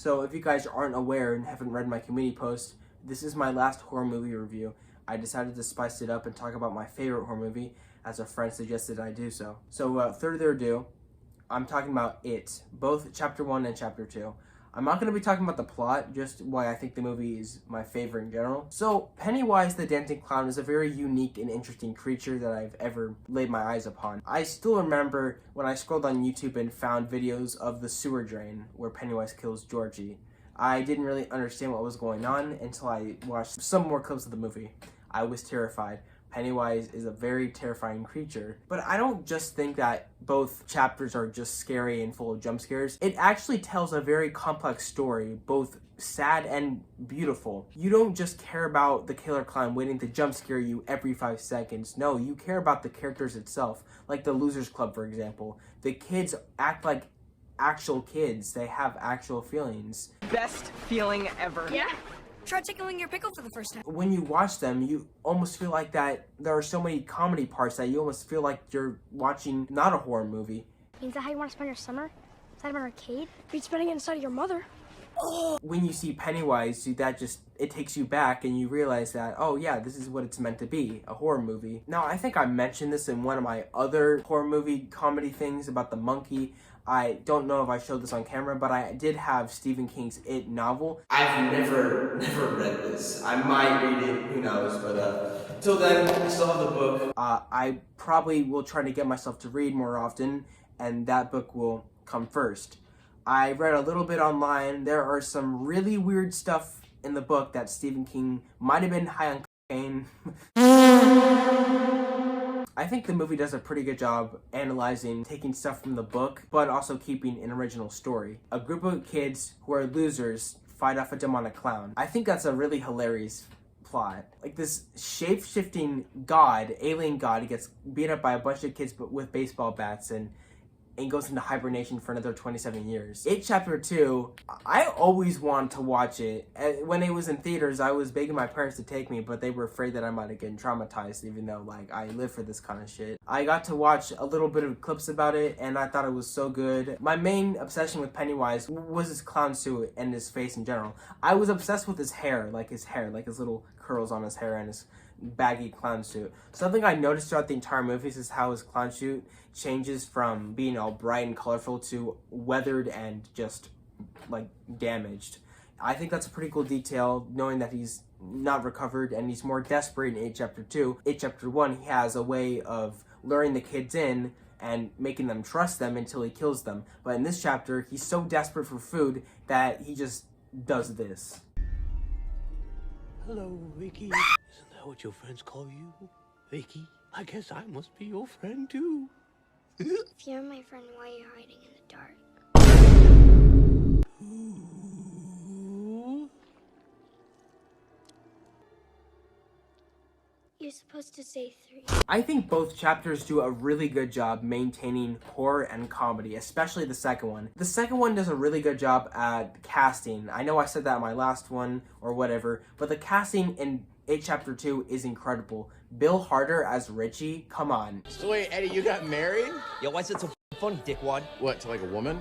So if you guys aren't aware and haven't read my community post, this is my last horror movie review. I decided to spice it up and talk about my favorite horror movie as a friend suggested I do so. So without further ado, I'm talking about It, both Chapter 1 and Chapter 2. I'm not going to be talking about the plot, just why I think the movie is my favorite in general. So, Pennywise the Dancing Clown is a very unique and interesting creature that I've ever laid my eyes upon. I still remember when I scrolled on YouTube and found videos of the sewer drain where Pennywise kills Georgie. I didn't really understand what was going on until I watched some more clips of the movie. I was terrified. Pennywise is a very terrifying creature. But I don't just think that both chapters are just scary and full of jump scares. It actually tells a very complex story, both sad and beautiful. You don't just care about the killer clown waiting to jump scare you every 5 seconds. No, you care about the characters itself, like the Losers Club, for example. The kids act like actual kids. They have actual feelings. Best feeling ever. Yeah. Try tickling your pickle for the first time. When you watch them, you almost feel like that there are so many comedy parts that you almost feel like you're watching not a horror movie. Is that how you want to spend your summer? Inside of an arcade? Be spending it inside of your mother. When you see Pennywise, it takes you back and you realize that, oh yeah, this is what it's meant to be, a horror movie. Now, I think I mentioned this in one of my other horror movie comedy things about the monkey. I don't know if I showed this on camera, but I did have Stephen King's It novel. I've never read this. I might read it, who knows, but till then, I still have the book. I probably will try to get myself to read more often, and that book will come first. I read a little bit online. There are some really weird stuff in the book that Stephen King might have been high on cocaine. I think the movie does a pretty good job analyzing, taking stuff from the book, but also keeping an original story. A group of kids who are losers fight off a demonic clown. I think that's a really hilarious plot. Like this shape-shifting god, alien god, gets beat up by a bunch of kids but with baseball bats and goes into hibernation for another 27 years. It Chapter 2, I always wanted to watch it. When it was in theaters, I was begging my parents to take me, but they were afraid that I might have gotten traumatized, even though, like, I live for this kind of shit. I got to watch a little bit of clips about it, and I thought it was so good. My main obsession with Pennywise was his clown suit and his face in general. I was obsessed with his hair, like his little curls on his hair and his baggy clown suit. Something I noticed throughout the entire movie is how his clown suit changes from being all bright and colorful to weathered and just like damaged. I think that's a pretty cool detail, knowing that he's not recovered and he's more desperate in It Chapter 2. It Chapter 1, he has a way of luring the kids in and making them trust them until he kills them. But in this chapter, he's so desperate for food that he just does this. Hello, Vicky. Isn't that what your friends call you? Vicky? I guess I must be your friend, too. If you're my friend, why are you hiding in the dark? Ooh. You're supposed to say 3. I think both chapters do a really good job maintaining horror and comedy, especially the second one. The second one does a really good job at casting. I know I said that in my last one or whatever, but the casting in It Chapter 2 is incredible. Bill Harder as Richie, come on. So wait, Eddie, you got married? Yo, why is it so funny, dickwad? What, to like a woman?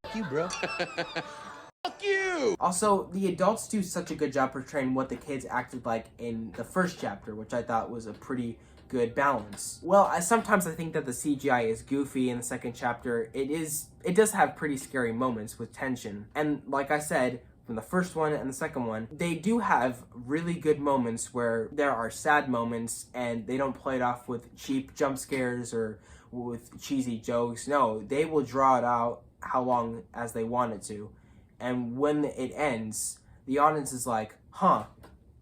Fuck you, bro. Fuck you! Also, the adults do such a good job portraying what the kids acted like in the first chapter, which I thought was a pretty good balance. Well, sometimes I think that the CGI is goofy in the second chapter. It does have pretty scary moments with tension. And like I said, from the first one and the second one, they do have really good moments where there are sad moments and they don't play it off with cheap jump scares or with cheesy jokes. No, they will draw it out how long as they want it to. And when it ends, the audience is like, huh,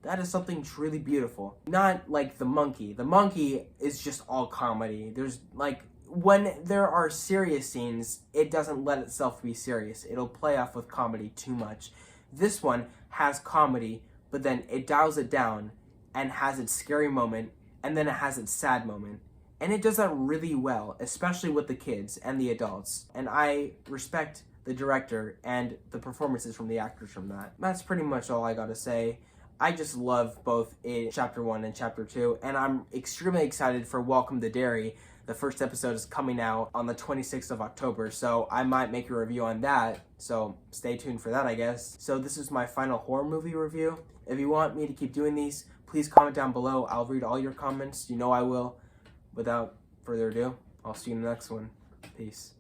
that is something truly beautiful. Not like the monkey. The monkey is just all comedy. There's like, when there are serious scenes, it doesn't let itself be serious. It'll play off with comedy too much. This one has comedy, but then it dials it down and has its scary moment, and then it has its sad moment. And it does that really well, especially with the kids and the adults. And I respect the director and the performances from the actors from that. That's pretty much all I gotta say. I just love both It Chapter 1 and Chapter 2, and I'm extremely excited for Welcome to Derry. The first episode is coming out on the 26th of October, so I might make a review on that. So stay tuned for that, I guess. So this is my final horror movie review. If you want me to keep doing these, please comment down below. I'll read all your comments. You know I will. Without further ado, I'll see you in the next one. Peace.